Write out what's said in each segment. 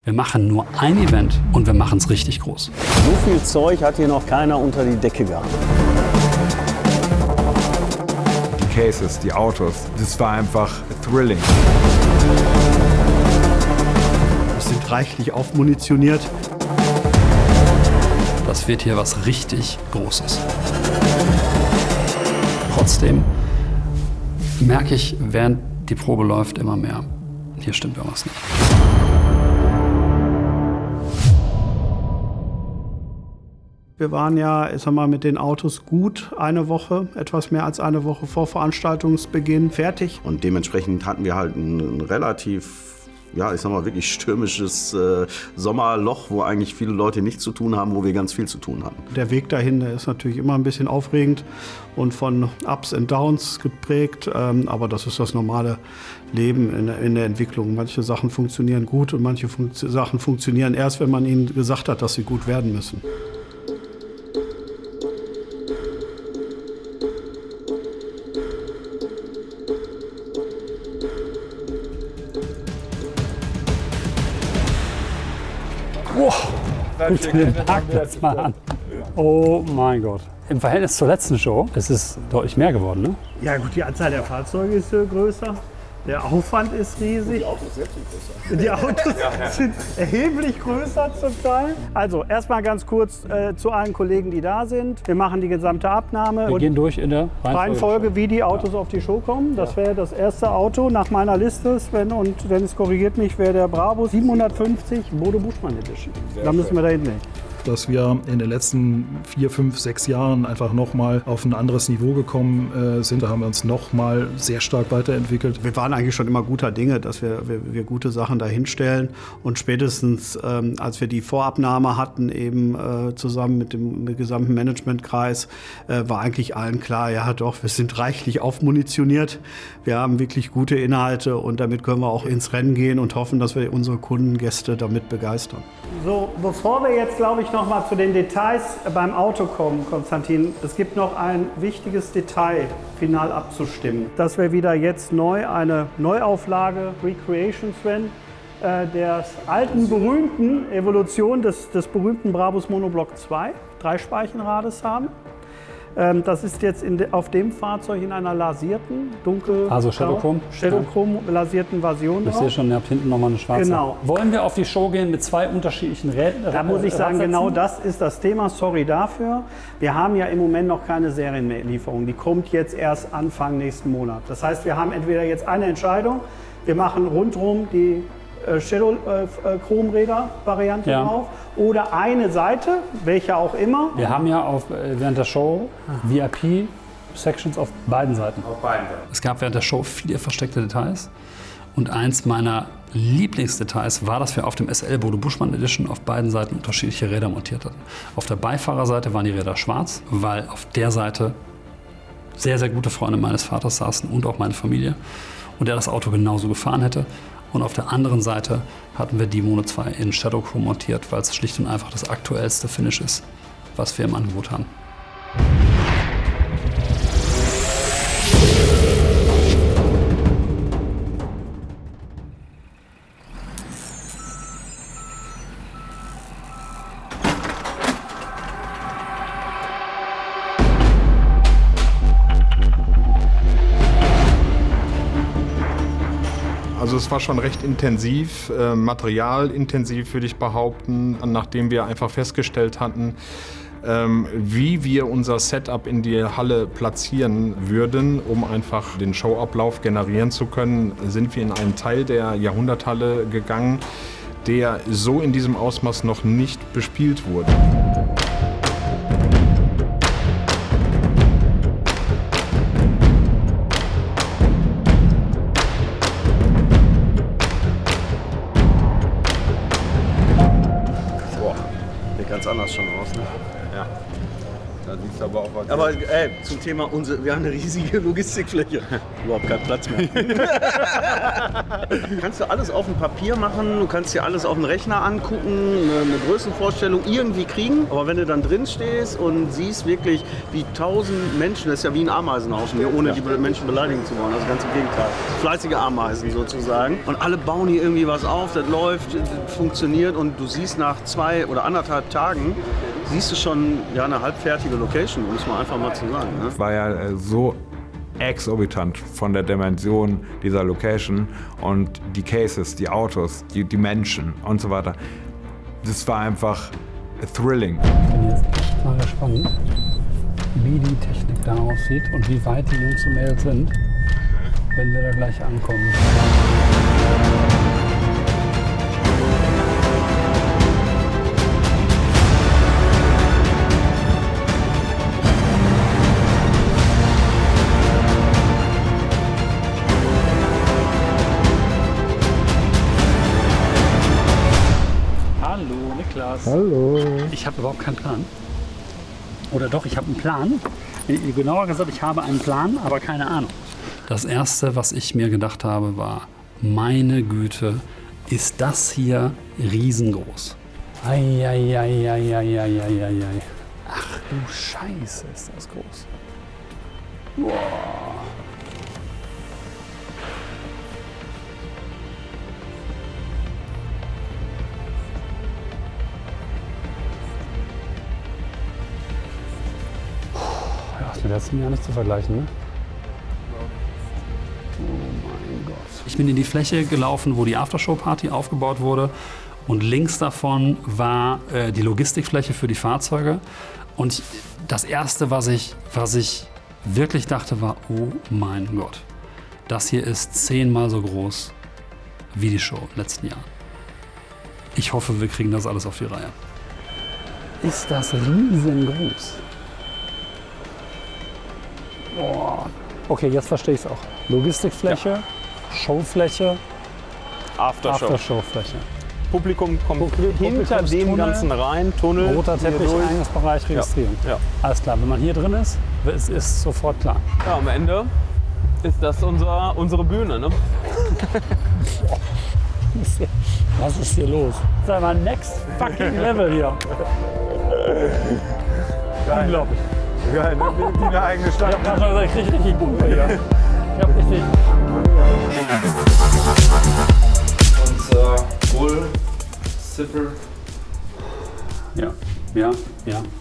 Wir machen nur ein Event und wir machen es richtig groß. So viel Zeug hat hier noch keiner unter die Decke gehabt. Die Cases, die Autos, das war einfach thrilling. Wir sind reichlich aufmunitioniert. Das wird hier was richtig Großes. Trotzdem merke ich, während die Probe läuft, immer mehr, hier stimmt irgendwas nicht. Wir waren ja, ich sag mal, mit den Autos gut eine Woche, etwas mehr als eine Woche vor Veranstaltungsbeginn fertig. Und dementsprechend hatten wir halt ein relativ, ja, ich sag mal, wirklich stürmisches Sommerloch, wo eigentlich viele Leute nichts zu tun haben, wo wir ganz viel zu tun hatten. Der Weg dahin, der ist natürlich immer ein bisschen aufregend und von Ups und Downs geprägt. Aber das ist das normale Leben in der Entwicklung. Manche Sachen funktionieren gut und manche Sachen funktionieren erst, wenn man ihnen gesagt hat, dass sie gut werden müssen. Wow, guck dir den Parkplatz mal an. Oh mein Gott. Im Verhältnis zur letzten Show ist es deutlich mehr geworden, ne? Ja gut, die Anzahl der Fahrzeuge ist größer. Der Aufwand ist riesig. Die Autos selbst sind größer. Die Autos sind erheblich größer zum Teil. Also erstmal ganz kurz zu allen Kollegen, die da sind. Wir machen die gesamte Abnahme. Wir gehen durch in der Reihenfolge, wie die Autos auf die Show kommen. Das wäre das erste Auto nach meiner Liste. Sven und Dennis korrigiert mich, wäre der Brabus 750 Bodo Buschmann Edition. Da müssen wir da hinten nicht. Dass wir in den letzten 4, 5, 6 Jahren einfach nochmal auf ein anderes Niveau gekommen sind. Da haben wir uns nochmal sehr stark weiterentwickelt. Wir waren eigentlich schon immer guter Dinge, dass wir gute Sachen da hinstellen. Und spätestens, als wir die Vorabnahme hatten, eben zusammen mit dem gesamten Managementkreis, war eigentlich allen klar, ja doch, wir sind reichlich aufmunitioniert. Wir haben wirklich gute Inhalte und damit können wir auch ins Rennen gehen und hoffen, dass wir unsere Kunden, Gäste damit begeistern. So, bevor wir jetzt, glaube ich, noch mal zu den Details beim Auto kommen, Konstantin. Es gibt noch ein wichtiges Detail final abzustimmen. Dass wir wieder jetzt eine Neuauflage, Recreation Sven, der alten berühmten Evolution des berühmten Brabus Monoblock 2, Dreispeichenrades haben. Das ist jetzt auf dem Fahrzeug in einer lasierten, also Shadowchrome lasierten Version. Ich sehe schon, ihr habt hinten nochmal eine schwarze. Genau. Wollen wir auf die Show gehen mit zwei unterschiedlichen Rädern? Da muss ich sagen, genau das ist das Thema. Sorry dafür. Wir haben ja im Moment noch keine Serienlieferung. Die kommt jetzt erst Anfang nächsten Monat. Das heißt, wir haben entweder jetzt eine Entscheidung, wir machen rundherum die Shadow-Chromräder-Variante drauf oder eine Seite, welche auch immer. Wir haben ja während der Show VIP-Sections auf beiden Seiten. Auf beiden Seiten. Es gab während der Show viele versteckte Details. Und eins meiner Lieblingsdetails war, dass wir auf dem SL Bodo Buschmann Edition auf beiden Seiten unterschiedliche Räder montiert hatten. Auf der Beifahrerseite waren die Räder schwarz, weil auf der Seite sehr, sehr gute Freunde meines Vaters saßen und auch meine Familie. Und der das Auto genauso gefahren hätte. Und auf der anderen Seite hatten wir die Mono 2 in Shadowchrome montiert, weil es schlicht und einfach das aktuellste Finish ist, was wir im Angebot haben. Also es war schon recht intensiv, materialintensiv würde ich behaupten, nachdem wir einfach festgestellt hatten, wie wir unser Setup in die Halle platzieren würden, um einfach den Showablauf generieren zu können, sind wir in einen Teil der Jahrhunderthalle gegangen, der so in diesem Ausmaß noch nicht bespielt wurde. Sieht ganz anders schon aus, ne? Ja. Da siehst du aber auch was. Aber zum Thema, wir haben eine riesige Logistikfläche. Überhaupt keinen Platz mehr. Kannst du alles auf dem Papier machen, du kannst dir alles auf dem Rechner angucken, eine Größenvorstellung irgendwie kriegen. Aber wenn du dann drin stehst und siehst wirklich, wie 1000 Menschen, das ist ja wie ein Ameisenhaufen, hier, ohne die Menschen beleidigen zu wollen, also ganz im Gegenteil. Fleißige Ameisen sozusagen. Und alle bauen hier irgendwie was auf, das läuft, das funktioniert und du siehst nach 2 oder 1,5 Tagen, siehst du schon eine halbfertige Location, um es mal einfach mal zu sagen. Ne? Es war ja so exorbitant von der Dimension dieser Location und die Cases, die Autos, die Menschen und so weiter. Das war einfach thrilling. Ich bin jetzt echt mal gespannt, wie die Technik da aussieht und wie weit die Jungs und Mädels sind, wenn wir da gleich ankommen. Hallo. Ich habe überhaupt keinen Plan. Oder doch, ich habe einen Plan. Genauer gesagt, ich habe einen Plan, aber keine Ahnung. Das Erste, was ich mir gedacht habe, war, meine Güte, ist das hier riesengroß. Eieieiei. Ach du Scheiße, ist das groß. Boah. Mit der letzten Jahr nicht zu vergleichen, ne? Oh mein Gott. Ich bin in die Fläche gelaufen, wo die Aftershow-Party aufgebaut wurde. Und links davon war die Logistikfläche für die Fahrzeuge. Und das Erste, was ich wirklich dachte, war, oh mein Gott. Das hier ist 10-mal so groß wie die Show im letzten Jahr. Ich hoffe, wir kriegen das alles auf die Reihe. Ist das riesengroß. Oh. Okay, jetzt verstehe ich es auch. Logistikfläche, Showfläche, Aftershowfläche. Publikum kommt hinter dem ganzen rein, Tunnel. Roter Teppich, Eingangsbereich, Registrierung. Ja. Alles klar, wenn man hier drin ist, ist sofort klar. Ja, am Ende ist das unsere Bühne, ne? Was ist hier los? Das ist einfach next fucking level hier. Unglaublich. Geil, ne? Wie eine eigene Stadt. Ich hab gerade gesagt, ich krieg richtig Pumpe hier. Ich hab richtig. Unser Bull, Zipper. Ja.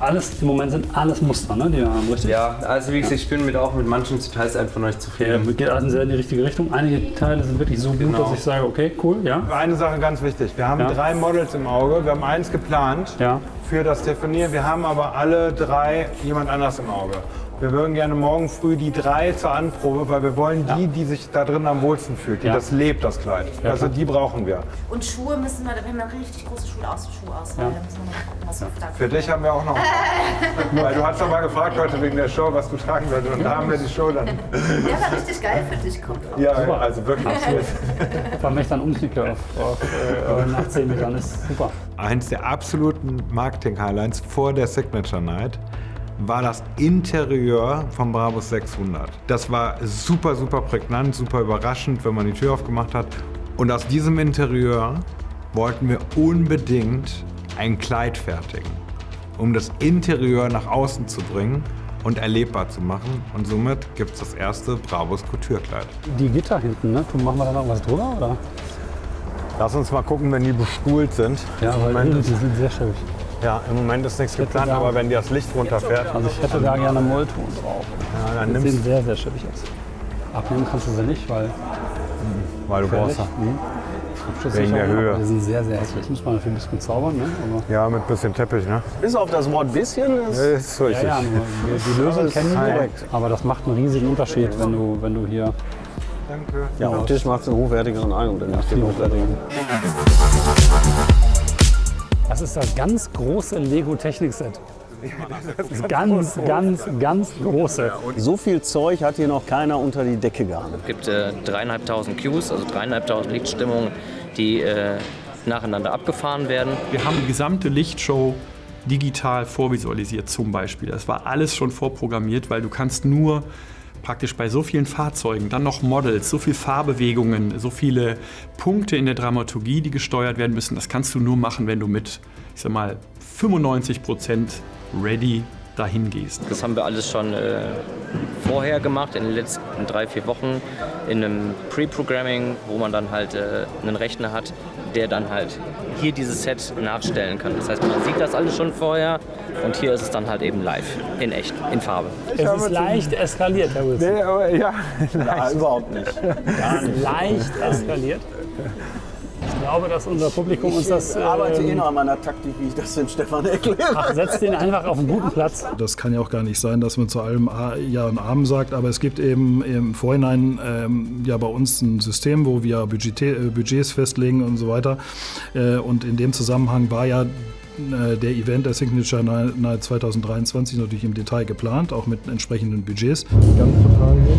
Alles, im Moment sind alles Muster, ne, die wir haben, richtig? Ja, also wie gesagt, ich bin auch mit manchen Details einfach noch nicht zufrieden. Ja, geht alles sehr in die richtige Richtung. Einige Teile sind wirklich so gut, dass ich sage, okay, cool, ja. Eine Sache ganz wichtig. Wir haben 3 Models im Auge. Wir haben eins geplant für das Stefanier. Wir haben aber alle 3 jemand anders im Auge. Wir würden gerne morgen früh die 3 zur Anprobe, weil wir wollen die sich da drin am wohlsten fühlt, die das lebt, das Kleid. Also die brauchen wir. Und Schuhe müssen wir, wir haben richtig große Schuhe aus. Da müssen wir mal gucken, was wir da Für dich haben wir auch noch. Weil du hast doch mal gefragt heute wegen der Show, was du tragen würdest. Und da haben wir die Show dann. Ja, war richtig geil für dich, kommt drauf. Ja, also wirklich. Vor allem, wenn ich dann umknicke nach 10 Metern, ist super. Eins der absoluten Marketing-Highlights vor der Signature Night war das Interieur vom Brabus 600. Das war super, super prägnant, super überraschend, wenn man die Tür aufgemacht hat. Und aus diesem Interieur wollten wir unbedingt ein Kleid fertigen, um das Interieur nach außen zu bringen und erlebbar zu machen. Und somit gibt es das erste Brabus Couture-Kleid. Die Gitter hinten, ne? Machen wir da noch was drüber, oder? Lass uns mal gucken, wenn die bestuhlt sind. Ja, weil die sind sehr schön. Ja, im Moment ist nichts geplant, aber wenn das Licht runterfährt. Also ich hätte da gerne Mollton drauf. Ja, dann Die nimmst sehen sehr, sehr schäbig aus. Abnehmen kannst du sie nicht, weil du brauchst wegen der Höhe. Die sind sehr, sehr hässlich. Muss man natürlich ein bisschen zaubern, ne? Aber Ja, mit bisschen Teppich, ne? Bis auf das Wort bisschen Ist richtig. ja, nur die Lösung kennen wir direkt. Aber das macht einen riesigen Unterschied, wenn du hier... Danke. Ja, auf Tisch macht es einen hochwertigeren Eindruck. viel hochwertigen. Das ist das ganz große Lego-Technik-Set. Das ganz große. So viel Zeug hat hier noch keiner unter die Decke gehauen. Es gibt 3.500 Cues, also 3.500 Lichtstimmungen, die nacheinander abgefahren werden. Wir haben die gesamte Lichtshow digital vorvisualisiert zum Beispiel. Das war alles schon vorprogrammiert, weil du kannst nur praktisch bei so vielen Fahrzeugen, dann noch Models, so viele Fahrbewegungen, so viele Punkte in der Dramaturgie, die gesteuert werden müssen, das kannst du nur machen, wenn du mit, ich sag mal, 95% ready dahin gehst. Das haben wir alles schon vorher gemacht, in den letzten 3-4 Wochen, in einem Pre-Programming, wo man dann halt einen Rechner hat, der dann halt hier dieses Set nachstellen kann. Das heißt, man sieht das alles schon vorher und hier ist es dann halt eben live, in echt, in Farbe. Es ist leicht eskaliert, Herr Wilson. Nee, ja, überhaupt nicht. Leicht eskaliert. Ich glaube, dass unser Publikum uns das... Ich arbeite noch an meiner Taktik, wie ich das dem Stefan erkläre. Ach, setzt den einfach auf einen guten Platz. Das kann ja auch gar nicht sein, dass man zu allem Ja und Amen sagt, aber es gibt eben im Vorhinein ja bei uns ein System, wo wir Budgets festlegen und so weiter. Und in dem Zusammenhang war ja der Event der Signature Night 2023 natürlich im Detail geplant, auch mit entsprechenden Budgets. Ganz total hier.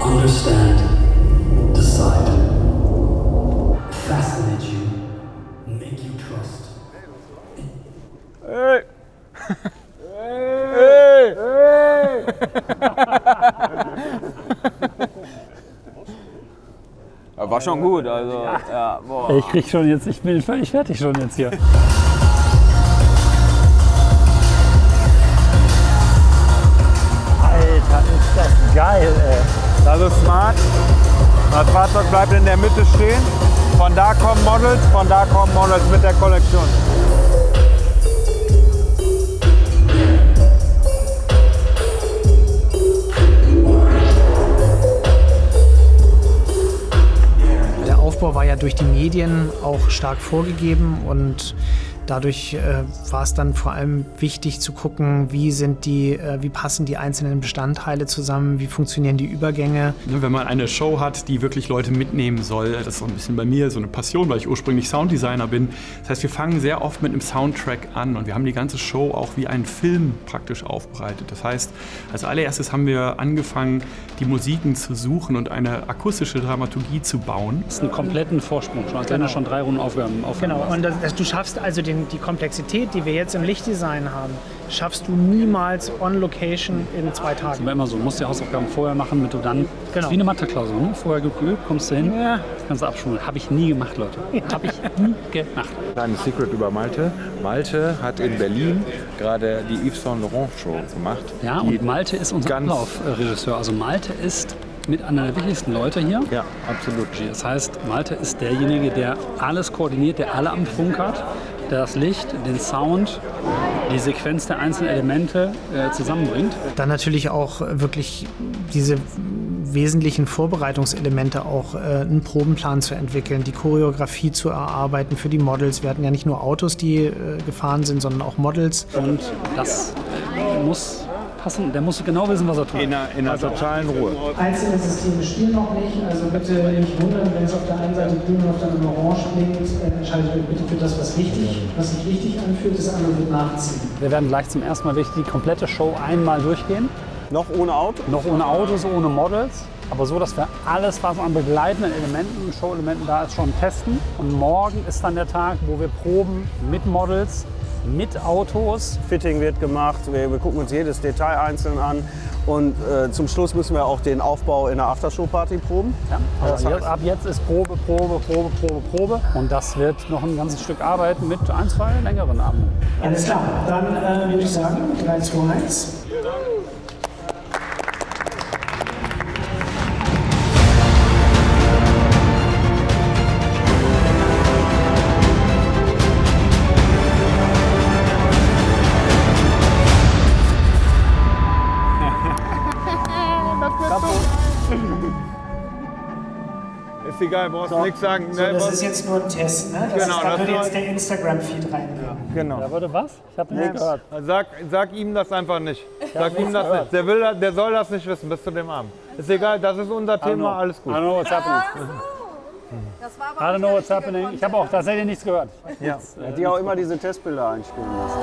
Understand, decide, fascinate you, make you trust. Hey! Hey! Hey! War schon gut, also ja, boah. Ich krieg schon jetzt, ich bin völlig fertig schon jetzt hier. Alter, ist das geil, ey. Das ist smart. Das Fahrzeug bleibt in der Mitte stehen. Von da kommen Models mit der Kollektion. Der Aufbau war ja durch die Medien auch stark vorgegeben und dadurch war es dann vor allem wichtig zu gucken, wie passen die einzelnen Bestandteile zusammen, wie funktionieren die Übergänge. Wenn man eine Show hat, die wirklich Leute mitnehmen soll, das ist so ein bisschen bei mir so eine Passion, weil ich ursprünglich Sounddesigner bin. Das heißt, wir fangen sehr oft mit einem Soundtrack an und wir haben die ganze Show auch wie einen Film praktisch aufbereitet. Das heißt, als allererstes haben wir angefangen, die Musiken zu suchen und eine akustische Dramaturgie zu bauen. Das ist einen kompletten Vorsprung, schon, als wenn du schon 3 Runden Aufgaben Genau, und du schaffst also die Komplexität, die wir jetzt im Lichtdesign haben, schaffst du niemals on Location in 2 Tagen. Das ist immer so, du musst die Hausaufgaben vorher machen, damit du dann, genau. Wie eine Mathe-Klausur, ne? Vorher geübt, kommst du hin, das kannst du abschulen. Habe ich nie gemacht, Leute. Habe ich nie gemacht. Kleines Secret über Malte. Malte hat in Berlin gerade die Yves Saint Laurent Show gemacht. Ja, und Malte ist unser Ablaufregisseur. Also Malte ist mit einer der wichtigsten Leute hier. Ja, absolut. Das heißt, Malte ist derjenige, der alles koordiniert, der alle am Funk hat, der das Licht, den Sound, die Sequenz der einzelnen Elemente zusammenbringt. Dann natürlich auch wirklich diese wesentlichen Vorbereitungselemente, auch einen Probenplan zu entwickeln, die Choreografie zu erarbeiten für die Models. Wir hatten ja nicht nur Autos, die gefahren sind, sondern auch Models. Und das muss passen, der muss genau wissen, was er tut. In einer totalen Ruhe. Einzelne Systeme spielen noch nicht, also bitte nicht wundern, wenn es auf der einen Seite grün und auf der anderen orange blinkt, entscheidet euch bitte für das, was sich richtig anfühlt, das andere wird nachziehen. Wir werden gleich zum ersten Mal die komplette Show einmal durchgehen. Noch ohne Auto? Noch ohne Autos, ohne Models. Aber so, dass wir alles, was an begleitenden Elementen, Show-Elementen da ist, schon testen. Und morgen ist dann der Tag, wo wir proben mit Models, mit Autos. Fitting wird gemacht, wir gucken uns jedes Detail einzeln an. Und zum Schluss müssen wir auch den Aufbau in der Aftershow-Party proben. Ja, also ab jetzt ist Probe. Und das wird noch ein ganzes Stück Arbeit mit 1, 2 längeren Abenden. Alles klar, dann würde ich sagen, 3, 2, 1. Ist egal, brauchst du nichts sagen. So, das ist jetzt nur ein Test, ne? Da würde jetzt der Instagram-Feed rein. Genau. Da würde was? Ich habe nichts gehört. Sag ihm das einfach nicht. Sag ihm das nicht. Der soll das nicht wissen bis zu dem Abend. Ist egal, das ist unser Thema, alles gut. I know what's happening. I don't know what's happening. Ich habe auch tatsächlich nichts gehört. Ja, die auch immer diese Testbilder einspielen lässt.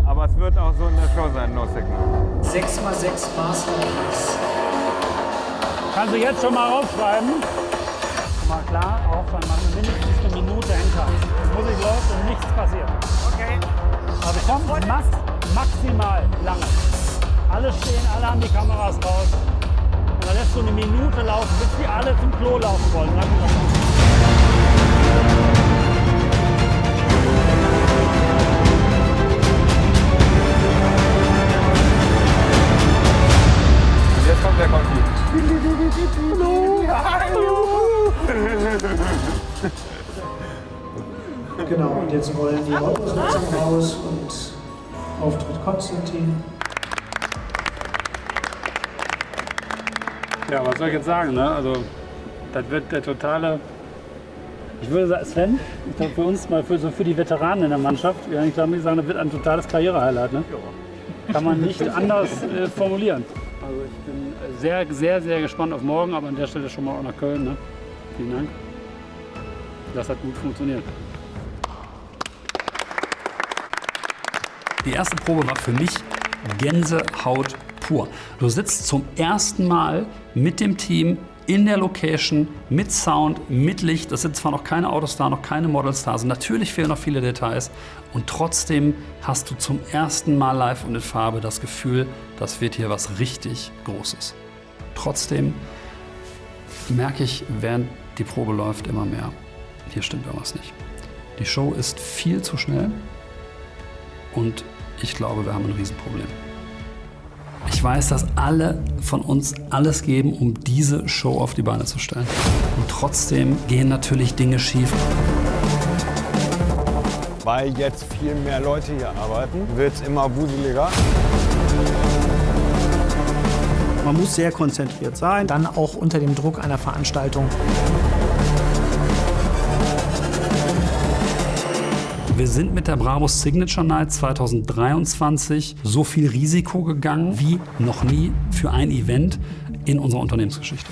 Aber es wird auch so in der Show sein, No Signal. 6x6 Masterpiece. Kannst du jetzt schon mal raufschreiben? Mal klar, aufschreiben, machen mindestens eine Minute Endtime. Musik läuft und nichts passiert. Okay. Also komm, mach maximal lange. Alle stehen, alle haben die Kameras raus. Und dann lässt du eine Minute laufen, bis die alle zum Klo laufen wollen. Dann kommt das. Jetzt kommt der Konflikt. Genau, und jetzt rollen die Autos langsam raus und Auftritt Konstantin. Ja, was soll ich jetzt sagen, ne? Also, das wird der totale. Ich würde sagen, Sven, ich glaube für uns mal für die Veteranen in der Mannschaft, ja, ich glaube, sagen, das wird ein totales Karrierehighlight, ne? Kann man nicht anders formulieren. Also ich bin sehr, sehr, sehr gespannt auf morgen, aber an der Stelle schon mal auch nach Köln, ne? Vielen Dank. Das hat gut funktioniert. Die erste Probe war für mich Gänsehaut pur. Du sitzt zum ersten Mal mit dem Team in der Location, mit Sound, mit Licht. Es sind zwar noch keine Autos da, noch keine Models da, also natürlich fehlen noch viele Details. Und trotzdem hast du zum ersten Mal live und in Farbe das Gefühl, das wird hier was richtig Großes. Trotzdem merke ich, während die Probe läuft, immer mehr, hier stimmt irgendwas nicht. Die Show ist viel zu schnell. Und ich glaube, wir haben ein Riesenproblem. Ich weiß, dass alle von uns alles geben, um diese Show auf die Beine zu stellen. Und trotzdem gehen natürlich Dinge schief. Weil jetzt viel mehr Leute hier arbeiten, wird es immer wuseliger. Man muss sehr konzentriert sein. Dann auch unter dem Druck einer Veranstaltung. Wir sind mit der Brabus Signature Night 2023 so viel Risiko gegangen wie noch nie für ein Event in unserer Unternehmensgeschichte.